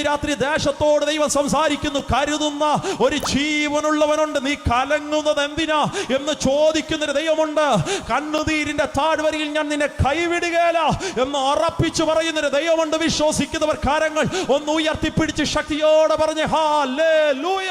ഇന്ന് രാത്രി ദേശത്തോട് ദൈവം സംസാരിക്കുന്നു. കരുതുന്ന ഒരു ജീവനുള്ളവനുണ്ട്. നീ കലങ്ങുന്നത് എന്തിനാ എന്ന് ചോദിക്കുന്നൊരു ദൈവമുണ്ട്. കണ്ണുനീരിന്റെ താഴ്വരയിൽ ഞാൻ നിന്നെ കൈവിടുകയില്ല എന്ന് ഉറപ്പിച്ചു പറയുന്നൊരു ദൈവമുണ്ട്. വിശ്വസിക്കുന്നവർ കരങ്ങൾ ഒന്ന് ഉയർത്തിപ്പിടിച്ച് ശക്തിയോടെ പറഞ്ഞ് ഹല്ലേലൂയ.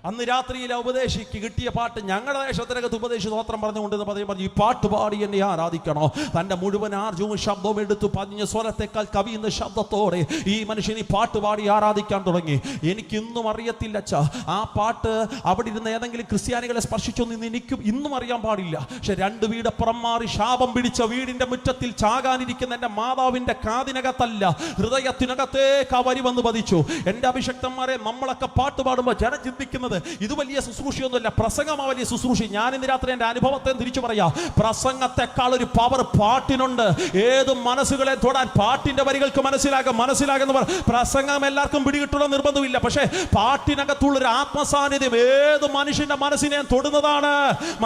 അന്ന് രാത്രിയിലെ ഉപദേശിക്ക് കിട്ടിയ പാട്ട് ഞങ്ങളുടെ ദേശത്തിനകത്ത് ഉപദേശി സ്തോത്രം പറഞ്ഞുകൊണ്ട് പറഞ്ഞു, ഈ പാട്ട് പാടി എന്നെ ആരാധിക്കണോ. തൻ്റെ മുഴുവൻ ആർജവും ശബ്ദവും എടുത്തു പതിഞ്ഞ സ്വരത്തെക്കാൾ കവിയുന്ന ശബ്ദത്തോടെ ഈ മനുഷ്യൻ ഈ പാട്ട് പാടി ആരാധിക്കാൻ തുടങ്ങി. എനിക്കിന്നും അറിയത്തില്ല അച്ഛാ, ആ പാട്ട് അവിടെ ഇരുന്ന് ഏതെങ്കിലും ക്രിസ്ത്യാനികളെ സ്പർശിച്ചൊന്നും എനിക്കും ഇന്നും അറിയാൻ പാടില്ല. പക്ഷെ 2 വീടപ്പുറം മാറി ശാപം പിടിച്ച വീടിന്റെ മുറ്റത്തിൽ ചാകാനിരിക്കുന്ന എൻ്റെ മാതാവിൻ്റെ കാതിനകത്തല്ല, ഹൃദയത്തിനകത്തേക്ക് ആ വരി വന്ന് പതിച്ചു. എൻ്റെ അഭിഷക്തന്മാരെ, നമ്മളൊക്കെ പാട്ട് പാടുമ്പോൾ ജനം ചിന്തിക്കുന്നത് ഇത് വലിയ ശുശ്രൂഷയൊന്നുമല്ല, പ്രസംഗമാ വലിയ ശുശ്രൂഷ. ഞാൻ ഇന്ന് രാത്രി എൻ്റെ അനുഭവത്തെ തിരിച്ചു പറയാം. പ്രസംഗത്തെക്കാൾ ഒരു പവർ പാട്ടിനുണ്ട്. ഏത് മനസ്സുകളെ തൊടാൻ പാട്ടിന്റെ വരികൾക്ക് മനസ്സിലാകുന്നവർ. പ്രസംഗം എല്ലാവർക്കും പിടികിട്ടുള്ള നിർബന്ധമില്ല, പക്ഷേ പാട്ടിനകത്തുള്ളൊരു ആത്മസാന്നിധ്യം ഏത് മനുഷ്യന്റെ മനസ്സിനെ തൊടുന്നതാണ്.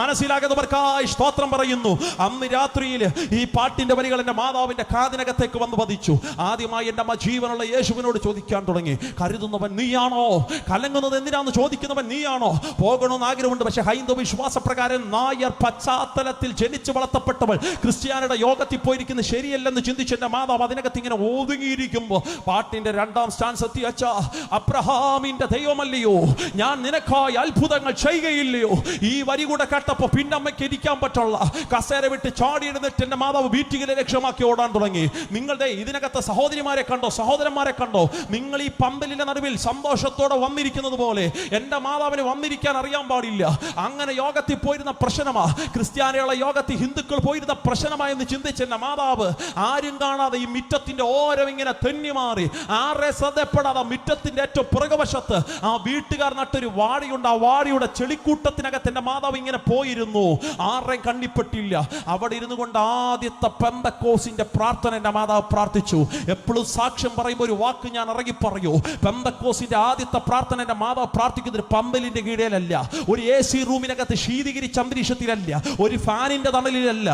മനസ്സിലാകുന്നവർക്കായി സ്തോത്രം പറയുന്നു. അന്ന് രാത്രിയിൽ ഈ പാട്ടിന്റെ വരികൾ എൻ്റെ മാതാവിന്റെ കാതിനകത്തേക്ക് വന്ന് പതിച്ചു. ആദ്യമായി എൻ്റെ അമ്മ ജീവനുള്ള യേശുവിനോട് ചോദിക്കാൻ തുടങ്ങി, കരുതുന്നവൻ നീയാണോ? കലങ്ങുന്നത് എന്തിനാന്ന് ചോദിക്കുന്നവൻ നീയാണോ? പോകണമെന്ന് ആഗ്രഹമുണ്ട്, പക്ഷെ ഹൈന്ദവ വിശ്വാസപ്രകാരം നായർ പശ്ചാത്തലത്തിൽ ജനിച്ചു വളർത്തപ്പെട്ടവൾ ക്രിസ്ത്യാനിയുടെ യോഗത്തിൽ പോയിരിക്കുന്നത് ശരിയല്ലെന്ന് ചിന്തിച്ച് എൻ്റെ മാതാവ് അതിനകത്ത് ഇങ്ങനെ ഒതുങ്ങിയിരിക്കുമ്പോൾ പാട്ടിന്റെ 2ാം സ്റ്റാൻസ് എത്തി. അച്ഛാ, അബ്രഹാമിന്റെ ദൈവമല്ലയോ ഞാൻ നിനക്കായി അത്ഭുതങ്ങൾ ചെയ്യുകയില്ലയോ? ഈ വരി കൂടെ കേട്ടപ്പോൾ പിന്നെ അമ്മയ്ക്ക് ഇരിക്കാൻ പറ്റുള്ള കസേര വിട്ട് ചാടിയിരുന്നിട്ട് എൻ്റെ മാതാവ് ബീറ്റിങ്ങിനെ ലക്ഷ്യമാക്കി ഓടാൻ തുടങ്ങി. നിങ്ങളുടെ ഇതിനകത്ത് സഹോദരിമാരെ കണ്ടോ, സഹോദരന്മാരെ കണ്ടോ? നിങ്ങൾ ഈ പന്തലിന്റെ നടുവിൽ സന്തോഷത്തോടെ വന്നിരിക്കുന്നത് പോലെ എൻ്റെ മാതാവിന് വന്നിരിക്കാൻ അറിയാൻ പാടില്ല. അങ്ങനെ യോഗത്തിൽ പോയിരുന്ന പ്രശ്നമാ, ക്രിസ്ത്യാനികളെ യോഗത്തിൽ ഹിന്ദുക്കൾ പോയിരുന്ന പ്രശ്നമായെന്ന് ചിന്തിച്ച് എൻ്റെ മാതാവ് ആരും കാണാതെ ഈ മിറ്റത്തിന്റെ ഓരം ഇങ്ങനെ തെന്നി മാറി, ആരെ ശ്രദ്ധപ്പെടാതെ മിറ്റത്തിന്റെ ഏറ്റവും പുറകുവശത്ത് ആ വീട്ടുകാർ നട്ടൊരു വാഴയുണ്ട്. ആ വാഴയുടെ ചെളിക്കൂട്ടത്തിനകത്ത് എൻ്റെ മാതാവ് ഇങ്ങനെ പോയിരുന്നു. ആരെയും കണ്ണിപ്പെട്ടില്ല. അവിടെ ഇരുന്നു കൊണ്ട് ആദ്യത്തെ പെന്തക്കോസിന്റെ പ്രാർത്ഥന എൻ്റെ മാതാവ് പ്രാർത്ഥിച്ചു. എപ്പോഴും സാക്ഷ്യം പറയുമ്പോൾ ഒരു വാക്ക് ഞാൻ ഇറങ്ങി പറയൂ. പെന്തക്കോസിന്റെ ആദ്യത്തെ പ്രാർത്ഥന എൻ്റെ മാതാവ് പ്രാർത്ഥിക്കുന്നത് പമ്പലിന്റെ കീഴിലല്ല, ഒരു AC റൂമിനകത്ത് ശീതീകരിച്ച അന്തരീക്ഷത്തിലല്ല, ഒരു ഫാനിന്റെ തണലിലല്ല.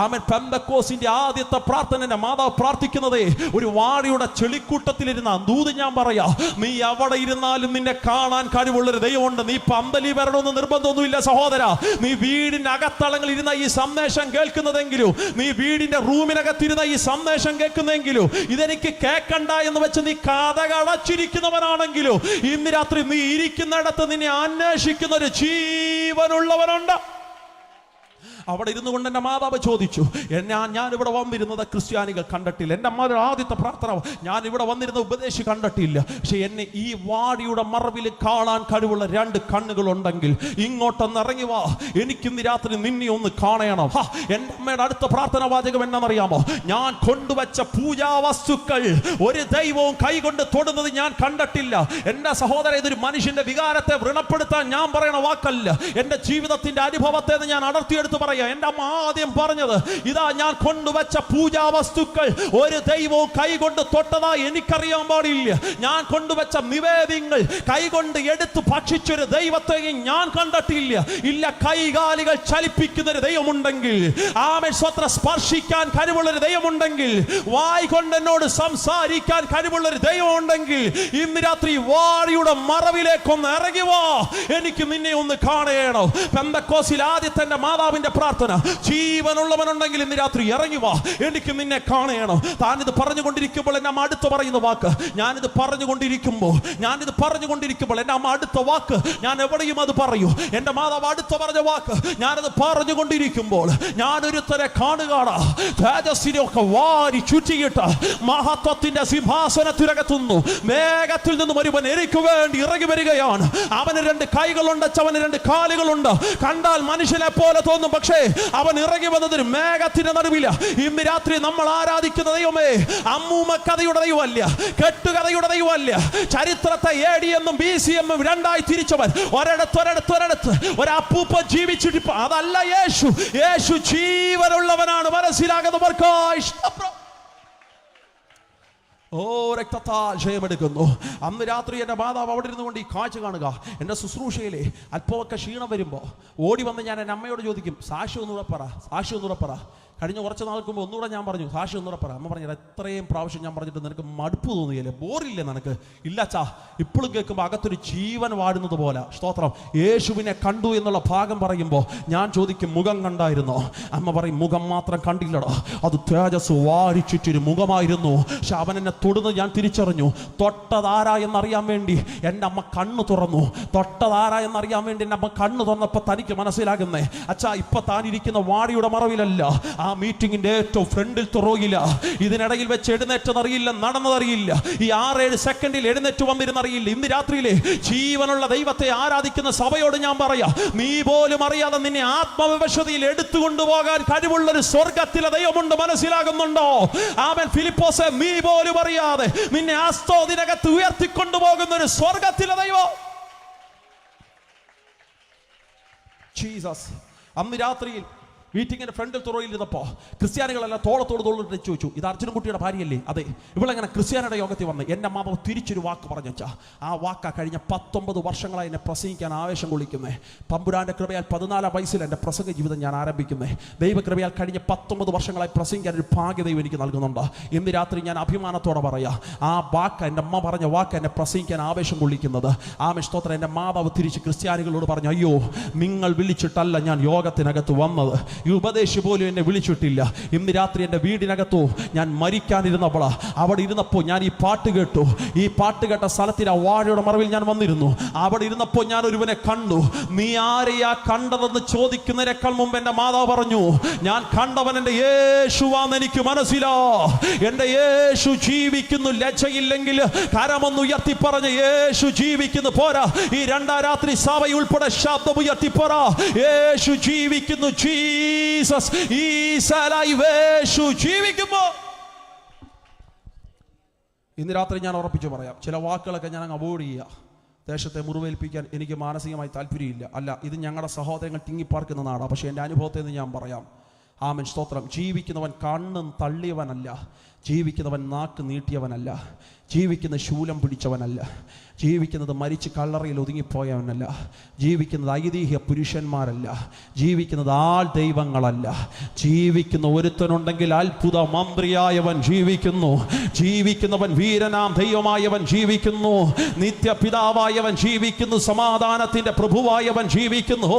ആമേൻ. പെന്തക്കോസിന്റെ ആദ്യത്തെ പ്രാർത്ഥന മാതാവ് പ്രാർത്ഥിക്കുന്നതേ ഒരു വാഴയുടെ ചെളിക്കൂട്ടത്തിലിരുന്ന ദൂത്. ഞാൻ പറയാ, നീ അവിടെ ഇരുന്നാലും നിന്നെ കാണാൻ കഴിവുള്ളൊരു ദൈവമുണ്ട്. നീ പന്തലി വരണമെന്ന് നിർബന്ധമൊന്നുമില്ല സഹോദര. നീ വീടിന്റെ അകത്തളങ്ങളിൽ ഇരുന്ന ഈ സന്ദേശം കേൾക്കുന്നതെങ്കിലും, നീ വീടിന്റെ റൂമിനകത്തിരുന്ന ഈ സന്ദേശം കേൾക്കുന്നെങ്കിലും, ഇതെനിക്ക് കേൾക്കണ്ട എന്ന് വെച്ച് നീ കഥകടച്ചിരിക്കുന്നവനാണെങ്കിലും, ഇന്ന് രാത്രി നീ ഇരിക്കുന്നിടത്ത് നിന്നെ അന്വേഷിക്കുന്ന ഒരു ജീവനുള്ളവനുണ്ട്. അവിടെ ഇരുന്നു കൊണ്ട് എൻ്റെ മാതാവ് ചോദിച്ചു, ഞാൻ ഇവിടെ വന്നിരുന്നത് ക്രിസ്ത്യാനികൾ കണ്ടിട്ടില്ല. എൻ്റെ അമ്മയുടെ ആദ്യത്തെ പ്രാർത്ഥന, ഞാൻ ഇവിടെ വന്നിരുന്ന ഉപദേശി കണ്ടിട്ടില്ല. പക്ഷെ എന്നെ ഈ വാടിയുടെ മറവിൽ കാണാൻ കഴിവുള്ള 2 കണ്ണുകളുണ്ടെങ്കിൽ ഇങ്ങോട്ടൊന്ന് ഇറങ്ങി വാ, എനിക്കിന്ന് രാത്രി നിന്നെ ഒന്ന് കാണണം. എൻ്റെ അമ്മയുടെ അടുത്ത പ്രാർത്ഥന വാചകം എന്നാണെന്നറിയാമോ? ഞാൻ കൊണ്ടുവച്ച പൂജാവസ്തുക്കൾ ഒരു ദൈവവും കൈകൊണ്ട് തൊടുന്നത് ഞാൻ കണ്ടിട്ടില്ല. എൻ്റെ സഹോദരൻ, ഇതൊരു മനുഷ്യന്റെ വികാരത്തെ വ്രണപ്പെടുത്താൻ ഞാൻ പറയണ വാക്കല്ല, എൻ്റെ ജീവിതത്തിന്റെ അനുഭവത്തെ ഞാൻ അടർത്തിയെടുത്ത് പറയാം. എൻ്റെ അമ്മ ആദ്യം പറഞ്ഞത് ഇതാ, ഞാൻ കൊണ്ടുവച്ച പൂജാവസ്തുക്കൾ ഒരു ദൈവവും കൈകൊണ്ട് തൊട്ടതായി എനിക്കറിയാൻ പാടില്ല. ഞാൻ കൊണ്ടുവച്ച നിവേദ്യങ്ങൾ കൈകൊണ്ട് എടുത്ത് ഭക്ഷിച്ചൊരു ദൈവത്തെയും ഞാൻ കണ്ടിട്ടില്ല. ഇല്ല, കൈകാലികൾ ചലിപ്പിക്കുന്ന ഒരു ദൈവമുണ്ടെങ്കിൽ, ആമേൻ സ്വത്ര സ്പർശിക്കാൻ കഴിവുള്ളൊരു ദൈവമുണ്ടെങ്കിൽ, വായ് കൊണ്ട് എന്നോട് സംസാരിക്കാൻ കഴിവുള്ളൊരു ദൈവമുണ്ടെങ്കിൽ, ഇന്ന് രാത്രി വാഴിയുടെ മറവിലേക്കൊന്ന് ഇറങ്ങി വാ, എനിക്ക് നിന്നെ ഒന്ന് കാണണം. പെന്തക്കോസിൽ ആദ്യത്തെ മാതാവിന്റെ പ്രാർത്ഥന, ജീവനുള്ളവനുണ്ടെങ്കിൽ ഇന്ന് രാത്രി ഇറങ്ങി വാ, എനിക്ക് നിന്നെ കാണണം. താനിത് പറഞ്ഞുകൊണ്ടിരിക്കുമ്പോൾ എന്നെ അമ്മ അടുത്ത് പറയുന്ന വാക്ക്, ഞാനിത് പറഞ്ഞുകൊണ്ടിരിക്കുമ്പോൾ എന്റെ അമ്മ അടുത്ത വാക്ക് ഞാൻ എവിടെയും അത് പറയൂ. എന്റെ മാതാവ് അടുത്ത് പറഞ്ഞ വാക്ക് ഞാനത് പറഞ്ഞുകൊണ്ടിരിക്കുമ്പോൾ ഞാനൊരുത്തരെ കാണുകയാണ്, തേജസ്സിനെയൊക്കെ വാരി ചുറ്റിയിട്ട് മഹത്വത്തിന്റെ സിംഹാസനത്തിനകത്തുന്നു മേഘത്തിൽ നിന്നും ഒരുവൻ എനിക്ക് വേണ്ടി ഇറങ്ങി വരികയാണ്. അവന് 2 കൈകളുണ്ട്, അവന് 2 കാലുകളുണ്ട്. കണ്ടാൽ മനുഷ്യനെ പോലെ തോന്നും, പക്ഷേ അവൻ ഇറങ്ങി വന്നത് ഒരു മേഘത്തിന്റെ നടുവില. ഇന്ന് രാത്രി നമ്മൾ ആരാധിക്കുന്ന ദൈവമേ അമ്മൂമ്മ കഥയുടെ ദൈവമല്ല, കെട്ടുകഥയുടെ ദൈവമല്ല. ചരിത്രത്തെ AD എന്നും BC എന്നും 2ആയി തിരിച്ചവൻ, ഒരിടത്ത് ഒരപ്പൂപ്പ ജീവിച്ചിട്ട് അതല്ല യേശു. യേശു ജീവനുള്ളവനാണ്. മനസ്സിലാകുന്നവർക്കായി രക്തത്താൽ ജയമെടുക്കുന്നു. അന്ന് രാത്രി എൻ്റെ മാതാവ് അവിടെ ഇരുന്നു കൊണ്ട് ഈ കാഴ്ച കാണുക. എൻ്റെ ശുശ്രൂഷയിലെ അല്പമൊക്കെ ക്ഷീണം വരുമ്പോൾ ഓടി വന്ന് ഞാൻ എൻ്റെ അമ്മയോട് ചോദിക്കും, സാക്ഷി ഒന്നുകൂടെ പറ. കഴിഞ്ഞ കുറച്ച് നാൾക്ക് മുമ്പ് ഒന്നുകൂടെ ഞാൻ പറഞ്ഞു, സാക്ഷി ഒന്നുകൂടെ പറ. അമ്മ പറഞ്ഞു, എത്രയും പ്രാവശ്യം ഞാൻ പറഞ്ഞിട്ട് നിനക്ക് മടുപ്പ് തോന്നുകയല്ലേ, ബോറില്ലേ നിനക്ക്? ഇല്ലച്ചാ, ഇപ്പോഴും കേൾക്കുമ്പോൾ അകത്തൊരു ജീവൻ വാടുന്നത് പോലെ. സ്തോത്രം. യേശുവിനെ കണ്ടു എന്നുള്ള ഭാഗം പറയുമ്പോൾ ഞാൻ ചോദിക്കും, മുഖം കണ്ടായിരുന്നോ? അമ്മ പറയും, മുഖം മാത്രം കണ്ടില്ലടോ, അത് തേജസ് വാരിച്ചിട്ടൊരു മുഖമായിരുന്നു. പക്ഷെ അവൻ എന്നെ തൊടുന്നത് ഞാൻ തിരിച്ചറിഞ്ഞു. തൊട്ടതാരാ എന്നറിയാൻ വേണ്ടി എൻ്റെ അമ്മ കണ്ണു തുറന്നു. തൊട്ടതാരാ എന്നറിയാൻ വേണ്ടി എൻ്റെ അമ്മ കണ്ണു തുറന്നപ്പോൾ തനിക്ക് മനസ്സിലാകുന്നേ, അച്ഛാ ഇപ്പൊ താനിരിക്കുന്ന വാടിയുടെ മറവിലല്ല, ആ മീറ്റിംഗിന്റെ ഏറ്റവും ഫ്രണ്ടിൽ തുറയില്ല. ഇതിനിടയിൽ വെച്ച് എഴുന്നേറ്റതറിയില്ല, നടന്നതറിയില്ല, ഈ 6-7 സെക്കൻഡിൽ എഴുന്നേറ്റ് വന്നിരുന്നറിയില്ല. ഇന്ന് രാത്രിയിലെ ജീവനുള്ള ദൈവത്തെ ആരാധിക്കുന്ന സഭയോട് ഞാൻ പറയാം, നീ പോലും അറിയാതെ നിന്നെ ആത്മവിവശതയിൽ എടുത്തുകൊണ്ടുപോകാൻ കഴിവുള്ളൊരു സ്വർഗത്തിലെ ദൈവമുണ്ട്. മനസ്സിലാകുന്നുണ്ടോ? ആമേൻ. ഫിലിപ്പോസേ, നീ പോലും അറിയാതെ നിന്നെ ആസ്തോദിനകത്ത് ഉയർത്തിക്കൊണ്ടുപോകുന്ന ഒരു സ്വർഗത്തിലെ ദൈവം ജീസസ്. അന്ന് രാത്രിയിൽ മീറ്റിങ്ങിന്റെ ഫ്രണ്ടിൽ തുറയിലിരുന്നപ്പോൾ ക്രിസ്ത്യാനികളെല്ലാം തോളത്തോട് തോളിട്ട് ചോദിച്ചു, ഇത് അർജുനൻകുട്ടിയുടെ ഭാര്യയല്ലേ? അതെ. ഇവളെങ്ങനെ ക്രിസ്ത്യാനിയുടെ യോഗത്തിൽ വന്ന്? എൻ്റെ മാതാവ് തിരിച്ചൊരു വാക്ക് പറഞ്ഞു വെച്ചാൽ, ആ വാക്കാ കഴിഞ്ഞ 19 വർഷങ്ങളായി എന്നെ പ്രസംഗിക്കാൻ ആവേശം കൊള്ളിക്കുന്നേ. തമ്പുരാന്റെ കൃപയാൽ 14 വയസ്സിൽ എൻ്റെ പ്രസംഗ ജീവിതം ഞാൻ ആരംഭിക്കുന്നേ. ദൈവകൃപയാൽ കഴിഞ്ഞ 19 വർഷങ്ങളായി പ്രസംഗിക്കാൻ ഒരു ഭാഗ്യ ദൈവം എനിക്ക് നൽകുന്നുണ്ട്. ഇന്ന് രാത്രി ഞാൻ അഭിമാനത്തോടെ പറയാം, ആ വാക്ക്, എൻ്റെ അമ്മ പറഞ്ഞ വാക്ക് എന്നെ പ്രസംഗിക്കാൻ ആവേശം കൊള്ളിക്കുന്നത്. സ്തോത്രം. എൻ്റെ മാതാവ് തിരിച്ച് ക്രിസ്ത്യാനികളോട് പറഞ്ഞു, അയ്യോ, നിങ്ങൾ വിളിച്ചിട്ടല്ല ഞാൻ യോഗത്തിനകത്ത് വന്നത്, ഈ ഉപദേശി പോലും എന്നെ വിളിച്ചിട്ടില്ല. ഇന്ന് രാത്രി എൻ്റെ വീടിനകത്തോ ഞാൻ മരിക്കാനിരുന്നപ്പോൾ, അവിടെ ഇരുന്നപ്പോൾ ഞാൻ ഈ പാട്ട് കേട്ടു. ഈ പാട്ട് കേട്ട സ്ഥലത്തിന് ആ വാഴയുടെ മറവിൽ ഞാൻ വന്നിരുന്നു. അവിടെ ഇരുന്നപ്പോൾ ഞാൻ ഒരുവനെ കണ്ടു. നീ ആരെയാ കണ്ടതെന്ന് ചോദിക്കുന്നതിനേക്കാൾ മുമ്പ് എൻ്റെ മാതാവ് പറഞ്ഞു, ഞാൻ കണ്ടവൻ എൻ്റെ യേശുവാന്ന് എനിക്ക് മനസ്സിലാ. എൻ്റെ യേശു ജീവിക്കുന്നു. ലജ്ജയില്ലെങ്കിൽ കരമൊന്ന് ഉയർത്തി പറഞ്ഞ യേശു ജീവിക്കുന്നു. പോരാ, ഈ 2 രാത്രി സഭ ഉൾപ്പെടെ ശബ്ദം ഉയർത്തി പറ, യേശു ജീവിക്കുന്നു. Jesus is alive. യേശു ജീവിക്കുമ്പോൾ ഇന്ന് രാത്രി ഞാൻ ഉറപ്പിച്ചു പറയാം, ചില വാക്കുകളൊക്കെ ഞാൻ അങ്ങ് അവോയ്ഡ് ചെയ്യുക. ദേശത്തെ മുറിവേൽപ്പിക്കാൻ എനിക്ക് മാനസികമായി താല്പര്യമില്ല. അല്ല, ഇത് ഞങ്ങളുടെ സഹോദരങ്ങൾ തിങ്ങിപ്പാർക്കുന്ന നാടാണ്. പക്ഷേ എൻ്റെ അനുഭവത്തിൽ നിന്ന് ഞാൻ പറയാം, ആമേൻ, സ്തോത്രം. ജീവിക്കുന്നവൻ കണ്ണും തള്ളിയവനല്ല, ജീവിക്കുന്നവൻ നാക്ക് നീട്ടിയവനല്ല, ജീവിക്കുന്ന ശൂലം പിടിച്ചവനല്ല, ജീവിക്കുന്നത് മരിച്ച് കല്ലറയിൽ ഒതുങ്ങിപ്പോയവനല്ല, ജീവിക്കുന്നത് ഐതിഹ്യ പുരുഷന്മാരല്ല, ജീവിക്കുന്നത് ആൾ ദൈവങ്ങളല്ല. ജീവിക്കുന്ന ഒരുത്തനുണ്ടെങ്കിൽ അത്ഭുത മന്ത്രിയായവൻ ജീവിക്കുന്നു. ജീവിക്കുന്നവൻ വീരനാം ദൈവമായവൻ ജീവിക്കുന്നു. നിത്യപിതാവായവൻ ജീവിക്കുന്നു. സമാധാനത്തിന്റെ പ്രഭുവായവൻ ജീവിക്കുന്നു.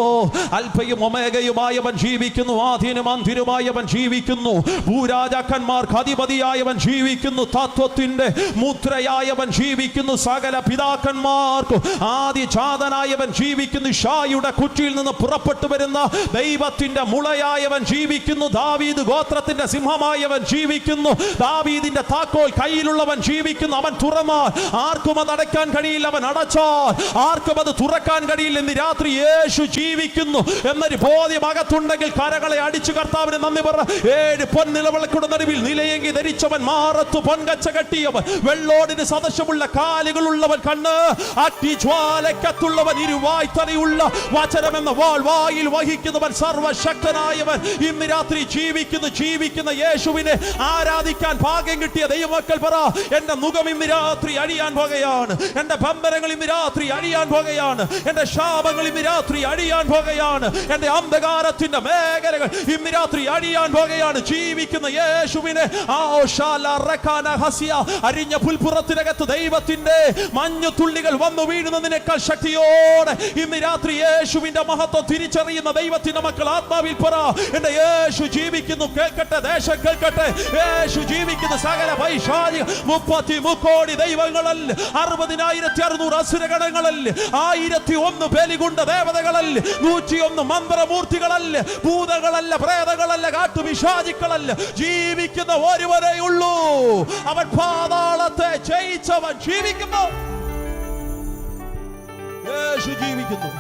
അൽഫയും ഒമേഗയുമായവൻ ജീവിക്കുന്നു. ആദ്യനും അന്ത്യനുമായവൻ ജീവിക്കുന്നു. ഭൂരാജാക്കന്മാർക്ക് അധിപതിയായവൻ ജീവിക്കുന്നു. തത്വത്തിന്റെ മുദ്രയായവൻ ജീവിക്കുന്നു. സകല പിതാക്കന്മാർക്കും ആദിജാതനായവൻ ജീവിക്കുന്നു. ഷായുടെ കുറ്റിയിൽ നിന്ന് പുറപ്പെട്ടു വരുന്ന ദൈവത്തിന്റെ മുളയായവൻ ജീവിക്കുന്നു. ദാവീദ് ഗോത്രത്തിന്റെ സിംഹമായവൻ ജീവിക്കുന്നു. ദാവീദിന്റെ താക്കോൽ കയ്യിലുള്ളവൻ ജീവിക്കുന്നു. അവൻ തുറന്നാൽ ആർക്കും അത് അടയ്ക്കാൻ കഴിയില്ല, അവൻ അടച്ചാൽ ആർക്കും അത് തുറക്കാൻ കഴിയില്ല. ഇന്ന് രാത്രി യേശു ജീവിക്കുന്നു എന്നൊരു ബോധ്യം അകത്തുണ്ടെങ്കിൽ കരകളെ അടിച്ചു കർത്താവിന് നന്ദി പറ. 7 പൊൻനിലവിളക്കുടെ നടുവിൽ നിലയെങ്കി ധരിച്ചവൻ, മാറത്തു പൊൻകച്ച കെട്ടിയവൻ, വെള്ളോടിന് സദൃശമുള്ള കാലുകളുള്ളവൻ, കണ്ണ് അഗ്നിജ്വാലക്കത്തുള്ളവൻ, ഇരുവായ്ത്തലയുള്ള വചനമെന്ന വാൾ വായിൽ വഹിക്കുന്നവൻ, സർവശക്തനായവൻ ഇന്ന് രാത്രി ജീവിക്കുന്നു. ജീവിക്കുന്ന യേശുവിനെ ആരാധിക്കാൻ ഭാഗ്യം കിട്ടിയ ദൈവമക്കൾ പറ, എന്റെ മുഖം ഇന്ന് രാത്രി അഴിയാൻ പോകുകയാണ്, എന്റെ ബന്ധനങ്ങൾ ഇന്ന് രാത്രി അഴിയാൻ പോകുകയാണ്, എന്റെ ശാപങ്ങൾ ഇന്ന് രാത്രി അഴിയാൻ പോകുകയാണ്, എന്റെ അന്ധകാരത്തിന്റെ മേഖലകൾ ഇന്ന് രാത്രി അഴിയാൻ പോകുകയാണ്. ജീവിക്കുന്ന യേശുവിനെ അരിഞ്ഞ പുൽപ്പുറത്തിനകത്ത് ദൈവത്തിന്റെ മഞ്ഞു തുള്ളികൾ വന്നു വീഴുന്നതിനേക്കാൾ ശക്തിയോടെ ഇന്ന് രാത്രി യേശുവിന്റെ മഹത്വം തിരിച്ചറിയുന്ന ദൈവത്തിന്റെ മക്കൾ ആത്മാവിൽ പറ, എന്റെ യേശു ജീവിക്കുന്നു. കേൾക്കട്ടെ, ദേശം കേൾക്കട്ടെ, യേശു ജീവിക്കുന്ന. സകല പൈശാചിക 33 കോടി ദൈവങ്ങളല്ല, 60,600 അസുരഗണങ്ങളല്ല, 1001 ബലികുണ്ട ദേവതകളല്ല, 101 മന്ത്രമൂർത്തികളല്ല, ഭൂതങ്ങളല്ല, പ്രേതങ്ങളല്ല, കാട്ടുപിശാചിക്കളല്ല. ജീവിക്കുന്ന ഒരുവരേ ഉള്ളൂ, അവൻ പാതാളത്തെ ജയിച്ചവൻ ജീവിക്കുന്നു. യേശു ജീവിക്കുന്നു.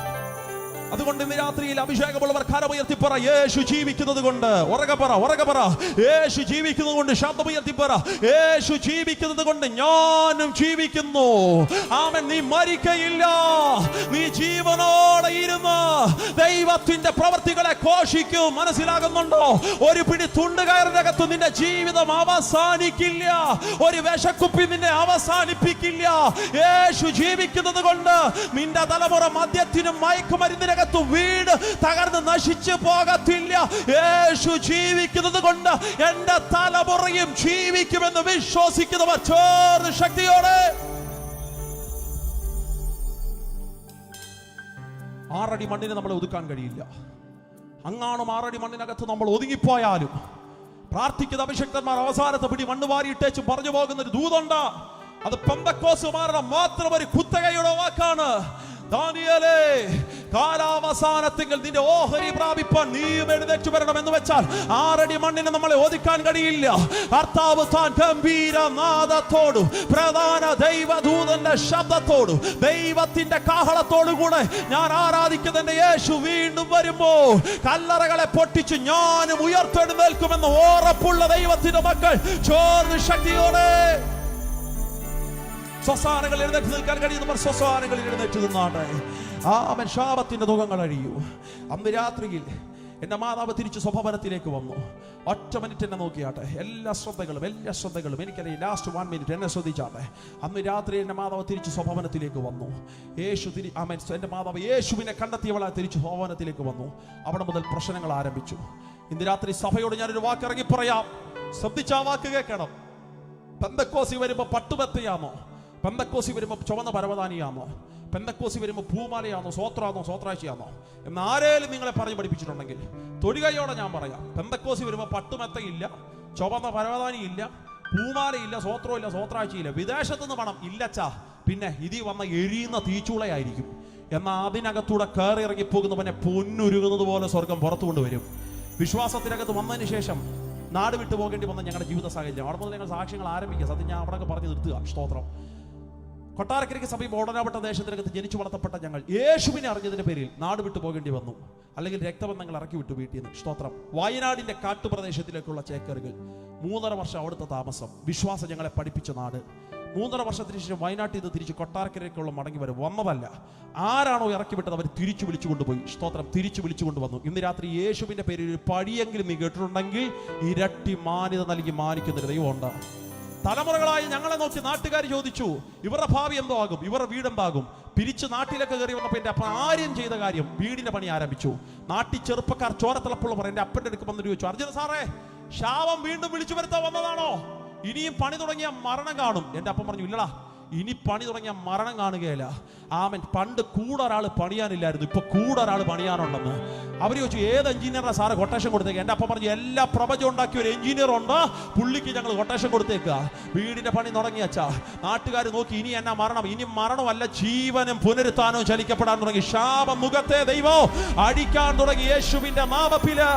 അതുകൊണ്ട് ഇന്ന് രാത്രിയിൽ അഭിഷേകമുള്ളവർ കരമുയർത്തി പറ, യേശു ജീവിക്കുന്നത് കൊണ്ട്. ഉറക്കെ പറ, ഉറക്കെ പറ, യേശു ജീവിക്കുന്നത് കൊണ്ട്. ശബ്ദമുയർത്തി പറ, യേശു ജീവിക്കുന്നത് കൊണ്ട് ഞാനും ജീവിക്കുന്നു. ആമേൻ. നീ മരിക്കയില്ല, നീ ജീവനോടെ ഇരുന്ന് ദൈവത്തിന്റെ പ്രവർത്തികളെ ഘോഷിക്കും. മനസ്സിലാകുന്നുണ്ടോ? ഒരു പിടി തുണ്ടുകയറിനകത്ത് നിന്റെ ജീവിതം അവസാനിക്കില്ല, ഒരു വിശക്കുപ്പി നിന്നെ അവസാനിപ്പിക്കില്ല. യേശു ജീവിക്കുന്നത് കൊണ്ട് നിന്റെ തലമുറ മദ്യത്തിനും മയക്കുമരുന്നിനകത്ത് അകത്ത് വീട് തകർന്ന് നശിച്ചു പോകത്തില്ല. യേശു ജീവിക്കുന്നത് കൊണ്ട് എന്റെ തലമുറയും ജീവിക്കുമെന്ന് വിശ്വസിക്കുന്നവർ ചേർന്ന് ശക്തിയോടെ 6 അടി മണ്ണിനെ നമ്മളെ ഒതുക്കാൻ കഴിയില്ല. അങ്ങാണും 6 അടി മണ്ണിനകത്ത് നമ്മൾ ഒതുങ്ങിപ്പോയാലും പ്രാർത്ഥിക്കുന്ന അഭിഷക്തന്മാർ അവസാനത്തെ പിടി മണ്ണ് വാരിയിട്ടേച്ച് പറഞ്ഞു പോകുന്ന ഒരു ദൂതുണ്ട്. അത് പെന്തക്കോസ്തുകാരുടെ മാത്രം ഒരു കുത്തകയുടെ വാക്കാണ്. ദാനിയേലേ, കാലാവസാനത്തിൽ നിന്റെ ഓഹരി പ്രാപിപ്പാൻ നീയും എഴുന്നേറ്റ് വരണം എന്ന് വെച്ചാൽ 6 അടി മണ്ണിനെ നമ്മളെ ഒതുക്കാൻ കഴിയില്ല. കർത്താവ് താൻ ഗംഭീര നാദത്തോടും പ്രധാന ദൈവദൂതന്റെ ശബ്ദത്തോടും ദൈവത്തിന്റെ കാഹളത്തോടുകൂടെ ഞാൻ ആരാധിക്കുന്ന എന്റെ യേശു വീണ്ടും വരുമ്പോൾ കല്ലറകളെ പൊട്ടിച്ച് ഞാനും ഉയർത്തെഴുന്നേൽക്കുമെന്ന് ഉറപ്പുള്ള ദൈവത്തിന്റെ മക്കൾ ചേർന്ന് ശക്തിയോടെ സ്വസാനങ്ങൾ എഴുന്നേറ്റ് നിൽക്കാൻ കഴിയുന്നവർ സ്വസാനങ്ങളിൽ എഴുന്നേറ്റ് നിന്നാണ്. ആമേൻ. ശാപത്തിന്റെ ദുഃഖങ്ങൾ അഴിയൂ. അന്ന് രാത്രിയിൽ എന്റെ മാതാവ് തിരിച്ച് സ്വഭവനത്തിലേക്ക് വന്നു. ഒറ്റ മിനിറ്റ് എന്നെ നോക്കിയാട്ടെ. എല്ലാ ശ്രദ്ധകളും എനിക്കറിയാം. ലാസ്റ്റ് 1 മിനിറ്റ് എന്നെ ശ്രദ്ധിച്ചാട്ടെ. അന്ന് രാത്രി എന്റെ മാതാവ് തിരിച്ച് സ്വഭവനത്തിലേക്ക് വന്നു. ആമേൻ. എന്റെ മാതാവ് യേശുവിനെ കണ്ടെത്തിയവളെ തിരിച്ച് സ്വഭവനത്തിലേക്ക് വന്നു. അവിടെ മുതൽ പ്രശ്നങ്ങൾ ആരംഭിച്ചു. ഇന്ന് രാത്രി സഭയോട് ഞാനൊരു വാക്ക് ഇറങ്ങി പറയാം. ശ്രദ്ധിച്ച ആ വാക്ക് കേൾക്കണം. പെന്തക്കോസി വരുമ്പോ പട്ടുപത്തയാമോ? പെന്തക്കോസി വരുമ്പോൾ ചുവന്ന പരവതാനിയാണോ? പെന്തക്കോസി വരുമ്പോൾ പൂമാലയാണോ? സ്വോത്രാണോ? സ്വോത്രാഴ്ചയാണോ? എന്ന് ആരേലും നിങ്ങളെ പറഞ്ഞു പഠിപ്പിച്ചിട്ടുണ്ടെങ്കിൽ തൊടുകയോടെ ഞാൻ പറയാം, പെന്തക്കോസി വരുമ്പോൾ പട്ടുമെത്തയില്ല, ചുവന്ന പരവതാനിയില്ല, പൂമാലയില്ല, സ്വോത്രമില്ല, സ്വോത്രാഴ്ചയില്ല. വിദേശത്തുനിന്ന് പണം ഇല്ലച്ചാ, പിന്നെ ഇതി വന്ന എരിയുന്ന തീച്ചൂളയായിരിക്കും. എന്നാൽ അതിനകത്തൂടെ കയറി ഇറങ്ങിപ്പോകുന്നവനെ പൊന്നുരുകുന്നത് പോലെ സ്വർഗം പുറത്തു കൊണ്ടുവരും. വിശ്വാസത്തിനകത്ത് വന്നതിന് ശേഷം നാട് വിട്ടു പോകേണ്ടി വന്ന ഞങ്ങളുടെ ജീവിത സാഹചര്യം. അവിടെ മുതൽ ഞങ്ങൾ സാക്ഷ്യങ്ങൾ ആരംഭിക്കുക. സത്യം ഞാൻ അവിടെ പറഞ്ഞു നിർത്തുക. സ്തോത്രം. കൊട്ടാരക്കരയ്ക്ക് സമീപം ഓടനാവട്ട ദേശത്തിനകത്ത് ജനിച്ചു വളർത്തപ്പെട്ട ഞങ്ങൾ യേശുവിനെ അറിഞ്ഞതിന്റെ പേരിൽ നാട് വിട്ടു പോകേണ്ടി വന്നു. അല്ലെങ്കിൽ രക്തബന്ധങ്ങൾ ഇറക്കി വിട്ടു വീട്ടിൽ നിന്ന്. സ്തോത്രം. വയനാടിന്റെ കാട്ടുപ്രദേശത്തിലേക്കുള്ള ചേക്കറുകൾ. 3.5 വർഷം അവിടുത്തെ താമസം. വിശ്വാസം ഞങ്ങളെ പഠിപ്പിച്ച നാട്. 3.5 വർഷത്തിന് ശേഷം വയനാട്ടിൽ നിന്ന് തിരിച്ച് കൊട്ടാരക്കരയ്ക്കുള്ള മടങ്ങി വരും. വന്നതല്ല, ആരാണോ ഇറക്കി വിട്ടത് അവർ തിരിച്ചു വിളിച്ചു കൊണ്ടുപോയി. സ്തോത്രം. തിരിച്ചു വിളിച്ചു കൊണ്ടുവന്നു. ഇന്ന് രാത്രി യേശുവിന്റെ പേരിൽ ഒരു പടിയെങ്കിലും നീ കേട്ടിട്ടുണ്ടെങ്കിൽ ഇരട്ടി മാന്യത നൽകി മാനിക്കുന്നൊരു ദൈവമുണ്ട്. തലമുറകളായി ഞങ്ങളെ നോക്കി നാട്ടുകാർ ചോദിച്ചു, ഇവരുടെ ഭാവി എന്തോ ആകും, ഇവരുടെ വീടെന്താകും. പിരിച്ച് നാട്ടിലൊക്കെ കയറി വന്നപ്പോൾ എൻ്റെ അപ്പൻ ആര്യം ചെയ്ത കാര്യം വീടിന്റെ പണി ആരംഭിച്ചു. നാട്ടിൽ ചെറുപ്പക്കാർ ചോരത്തിളപ്പുള്ളവർ എൻ്റെ അപ്പൻ്റെ അടുക്ക് വന്നിട്ട് ചോദിച്ചു, അർജുന സാറേ, ശാപം വീണ്ടും വിളിച്ചു വരുത്താൻ വന്നതാണോ? ഇനിയും പണി തുടങ്ങിയ മരണം കാണും. എൻ്റെ അപ്പൻ പറഞ്ഞു, ഇല്ലടാ, ഇനി പണി തുടങ്ങിയ മരണം കാണുകയില്ല. ആമൻ. പണ്ട് കൂടെ ഒരാൾ പണിയാനില്ലായിരുന്നു, ഇപ്പൊ കൂടെ ഒരാൾ പണിയാനുണ്ടെന്ന്. അവർ ചോദിച്ചു, ഏത് എഞ്ചിനീയറാണ് സാറ് കൊട്ടേഷൻ കൊടുത്തേക്ക്? എൻ്റെ അപ്പം പറഞ്ഞു, എല്ലാ പ്രപഞ്ചം ഉണ്ടാക്കിയ ഒരു എഞ്ചിനീയർ ഉണ്ട്, പുള്ളിക്ക് ഞങ്ങൾ കൊട്ടേഷൻ കൊടുത്തേക്കുക. വീടിന്റെ പണി തുടങ്ങിയച്ചാ. നാട്ടുകാർ നോക്കി, ഇനി എന്നാ മരണം? ഇനി മരണമല്ല, ജീവനും പുനരുത്ഥാനവും ചലിക്കപ്പെടാൻ തുടങ്ങി. ശാപം മുഖത്തെ ദൈവം അടിക്കാൻ തുടങ്ങി യേശുവിന്റെ നാമത്തില്.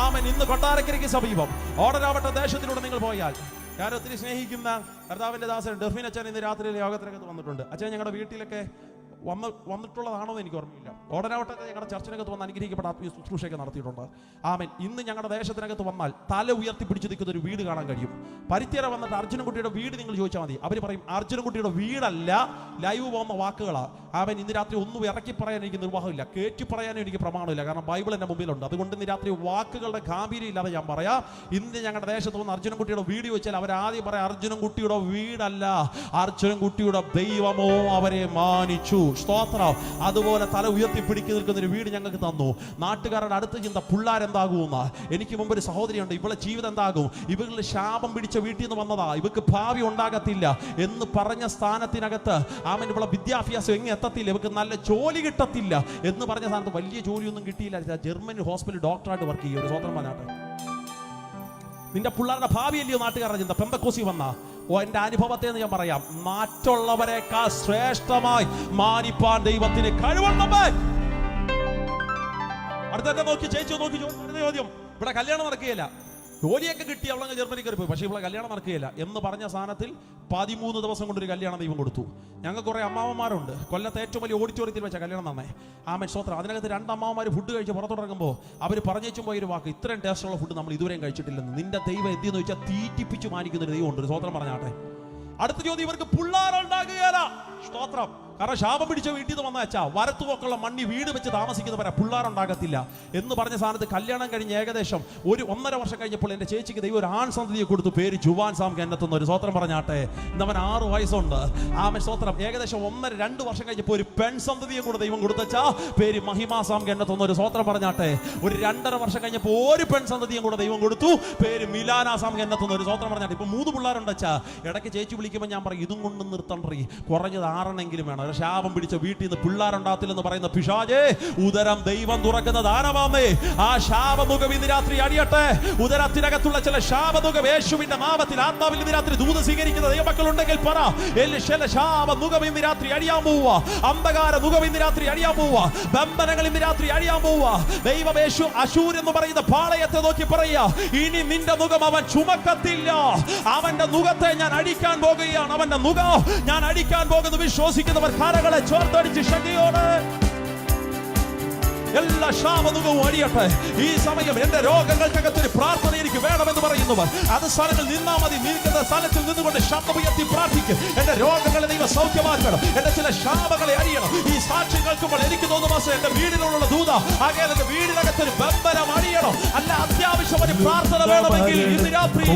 ആമൻ. ഇന്ന് കൊട്ടാരക്കരയ്ക്ക് സമീപം ഓടനാവട്ട ദേശത്തിലൂടെ നിങ്ങൾ പോയാൽ, ഞാൻ ഒത്തിരി സ്നേഹിക്കുന്ന കർത്താവിന്റെ ദാസൻ ഡെർഫിൻ അച്ഛൻ ഇന്ന് രാത്രിയിലെ യോഗത്തിനകത്ത് വന്നിട്ടുണ്ട്. അച്ഛൻ ഞങ്ങളുടെ വീട്ടിലൊക്കെ വന്നിട്ടുള്ളതാണോ എന്ന് എനിക്ക് ഓർമ്മയില്ല. ഓടനാവട്ടത്തെ ഞങ്ങളുടെ ചർച്ചിനകത്ത് വന്ന് അനുഗ്രഹിക്കപ്പെട്ട ആത്മീയ ശുശ്രൂഷയൊക്കെ നടത്തിയിട്ടുണ്ട്. ആമൻ. ഇന്ന് ഞങ്ങളുടെ ദേശത്തിനകത്ത് വന്നാൽ തല ഉയർത്തി പിടിച്ചു നിൽക്കുന്ന ഒരു വീട് കാണാൻ കഴിയും. പരിത്യര വന്നിട്ട് അർജുനൻകുട്ടിയുടെ വീട് നിങ്ങൾ ചോദിച്ചാൽ മതി. അവർ പറയും, അർജുനൻകുട്ടിയുടെ വീടല്ല, ലൈവ് പോകുന്ന വാക്കുകളാണ്. ആമൻ. ഇന്ന് രാത്രി ഒന്നും ഇറക്കി പറയാൻ എനിക്ക് നിർവാഹമില്ല, കയറ്റി പറയാനും എനിക്ക് പ്രമാണമില്ല. കാരണം ബൈബിൾ എൻ്റെ മുമ്പിലുണ്ട്. അതുകൊണ്ട് ഇന്ന് രാത്രി വാക്കുകളുടെ ഗാംഭീര്യം ഇല്ലാതെ ഞാൻ പറയാം. ഇന്ന് ഞങ്ങളുടെ ദേശത്ത് വന്ന് അർജുനൻകുട്ടിയുടെ വീട് വെച്ചാൽ അവരാദ്യം പറയാം, അർജുനൻകുട്ടിയുടെ വീടല്ല, അർജുനൻകുട്ടിയുടെ ദൈവമോ അവരെ മാനിച്ചു. സ്തോത്രം. അതുപോലെ തല ഉയർത്തി പിടിച്ചു നിൽക്കുന്ന ഒരു വീട് ഞങ്ങൾക്ക് തന്നു. നാട്ടുകാരുടെ അടുത്ത് ചിന്ത, പിള്ളാരെന്താകുമെന്ന്. എനിക്ക് മുമ്പ് ഒരു സഹോദരിയുണ്ട്, ഇവളെ ജീവിതം എന്താകും? ഇവരുടെ ശാപം പിടിച്ച വീട്ടിൽ നിന്ന് വന്നതാ, ഇവർക്ക് ഭാവി ഉണ്ടാകത്തില്ല എന്ന് പറഞ്ഞ സ്ഥാനത്തിനകത്ത് ആമൻ, ഇവളെ വിദ്യാഭ്യാസം എങ്ങനെ എത്തത്തില്ല, ഇവർക്ക് നല്ല ജോലി കിട്ടത്തില്ല എന്ന് പറഞ്ഞ സ്ഥാനത്ത് വലിയ ജോലിയൊന്നും കിട്ടിയില്ല. ജർമ്മനി ഹോസ്പിറ്റൽ ഡോക്ടറായിട്ട് വർക്ക് ചെയ്യും. ഒരു സ്വതന്ത്രം പറഞ്ഞാട്ടെ. നിന്റെ പിള്ളേരുടെ ഭാവിയല്ലയോ നാട്ടുകാരുടെ ചിന്ത. പെന്തക്കോസി വന്ന എന്റെ അനുഭവത്തെ ഞാൻ പറയാം, മറ്റുള്ളവരെക്കാൾ ശ്രേഷ്ഠമായി മാനിപ്പാൻ ദൈവത്തിന് കഴിവുള്ളവൻ. അടുത്ത നോക്കി ചേച്ചി നോക്കി ചോദ്യം, ഇവിടെ കല്യാണം നടക്കുകയില്ല, ജോലിയൊക്കെ കിട്ടി, അവളങ്ങ് ജർമ്മനി കയറി പോയി, പക്ഷേ ഇവിടെ കല്യാണം നടക്കുകയില്ല എന്ന് പറഞ്ഞ സ്ഥാനത്തിൽ 13 ദിവസം കൊണ്ടൊരു കല്യാണം ദൈവം കൊടുത്തു. ഞങ്ങൾക്ക് കുറെ അമ്മാവന്മാരുണ്ട്. കൊല്ലത്തെ ഏറ്റവും വലിയ ഓഡിറ്റോറിയത്തിൽ വെച്ച കല്യാണം നന്നേ. ആമൻ. സ്തോത്രം. അതിനകത്ത് 2 അമ്മാവന്മാർ ഫുഡ് കഴിച്ച് പുറത്തോട്ടിറങ്ങുമ്പോൾ അവർ പറഞ്ഞേച്ചും പോയൊരു വാക്ക്, ഇത്രയും ടേസ്റ്റുള്ള ഫുഡ് നമ്മൾ ഇതുവരെയും കഴിച്ചിട്ടില്ലെന്ന്. നിന്റെ ദൈവം എന്തെന്ന് ചോദിച്ചാൽ തീറ്റിപ്പിച്ച് മാനിക്കുന്നൊരു ദൈവം ഉണ്ട്. ഒരു സ്വതന്ത്രം പറഞ്ഞാട്ടെ. അടുത്ത ചോദ്യം, ഇവർക്ക് പിള്ളേരുണ്ടാകുകയില്ല. സ്തോത്രം. കാരണം ശാപം പിടിച്ച വീട്ടിൽ നിന്ന് വന്ന അച്ഛാ വരത്തുപോക്കുള്ള മണ്ണി വീട് വെച്ച് താമസിക്കുന്നവരെ പിള്ളേരുണ്ടാകത്തില്ല എന്ന് പറഞ്ഞ സ്ഥാനത്ത് കല്യാണം കഴിഞ്ഞ് ഏകദേശം 1.5 വർഷം കഴിഞ്ഞപ്പോൾ എന്റെ ചേച്ചിക്ക് ദൈവം ഒരു ആൺ സന്തതിയെ കൊടുത്തു. പേര് ജുവാൻ സാം കെന്നത്തുന്ന ഒരു സ്തോത്രം പറഞ്ഞാട്ടെ. ഇന്നവൻ 6 വയസ്സുണ്ട്. ആമേൻ സ്തോത്രം. ഏകദേശം 1.5-2 വർഷം കഴിഞ്ഞപ്പോൾ ഒരു പെൺ സന്തതിയെ കൂടെ ദൈവം കൊടുത്തച്ചാ. പേര് മഹിമാ സാം കെന്നത്തുന്ന ഒരു സ്തോത്രം പറഞ്ഞാട്ടെ. ഒരു 2.5 വർഷം കഴിഞ്ഞപ്പോൾ ഒരു പെൺ സന്തതിയും കൂടെ ദൈവം കൊടുത്തു. പേര് മിലാന സാം കെന്നത്തുന്ന ഒരു സ്തോത്രം പറഞ്ഞാട്ടെ. ഇപ്പൊ 3 പിള്ളേരുണ്ട് അച്ഛാ. ഇടയ്ക്ക് ചേച്ചി വിളിക്കുമ്പോൾ ഞാൻ പറയും ഇതും കൊണ്ട് നിർത്തണ്ടറി, കുറഞ്ഞത് 6 വേണം. ശാപം പിടിച്ച വീട്ടിൽ നിന്ന് പിള്ളേരുണ്ടാകത്തില്ലെന്ന് പറയുന്ന പിശാചേ, ഉദരം ദൈവം തുറക്കുന്ന ദാനമാമേ. ആ ശാപമുഖം ഇന്ന് രാത്രി അടിയട്ടെ. ഉദരത്തിനകത്തുള്ള ചില ശാപമുഖം യേശുവിന്റെ നാമത്തിൽ ആത്മാവിൽ ഇന്ന് രാത്രി ദൂത് സ്വീകരിക്കുന്ന ദൈവമക്കളുണ്ടെങ്കിൽ പറ. ശാപമുഖം ഇന്ന് രാത്രി അടിയാൻ പോവുക. അന്ധകാര മുഖം ഇന്ന് രാത്രി അടിയാൻ പോവുക. ബന്ധനങ്ങൾ ഇന്ന് രാത്രി അടിയാൻ പോവുക. ദൈവം യേശു അശൂർ എന്ന് പറയുന്ന പാളയത്തെ നോക്കി പറയുക, ഇനി നിന്റെ മുഖം അവൻ ചുമക്കത്തില്ല. അവന്റെ മുഖത്തെ ഞാൻ അടിക്കാൻ പോകുകയാണ്. അവന്റെ മുഖം ഞാൻ അടിക്കാൻ പോകുന്നു. വിശ്വസിക്കുന്നവർ കരകളെ ചോർത്തടിച്ച് ശക്തിയോടെ എല്ലാ ശാപമുഖവും അടിയട്ടെ. ഈ സമയം എന്റെ രോഗങ്ങൾക്കകത്തൊരു പ്രാർത്ഥന എനിക്ക് വേണമെന്ന് പറയുന്നവർ അത് സ്ഥലത്തിൽ നിന്നാ മതി. നിൽക്കുന്ന സ്ഥലത്തിൽ നിന്നുകൊണ്ട് ശബ്ദമുയർത്തി പ്രാർത്ഥിക്കും. എന്റെ രോഗങ്ങളെ ദൈവം സൗഖ്യമാക്കണം. എന്റെ ചില ശാപങ്ങളെ അടിയണം. ഈ സാക്ഷ്യം കേൾക്കുമ്പോൾ എനിക്ക് തോന്നുന്നു മാസം എന്റെ വീടിനുള്ള ദൂത ആകെ എന്റെ വീടിനകത്തൊരു ബന്ധനം അടിയണം. അല്ല അത്യാവശ്യം ഒരു പ്രാർത്ഥന വേണമെങ്കിൽ ഇന്ന് രാത്രി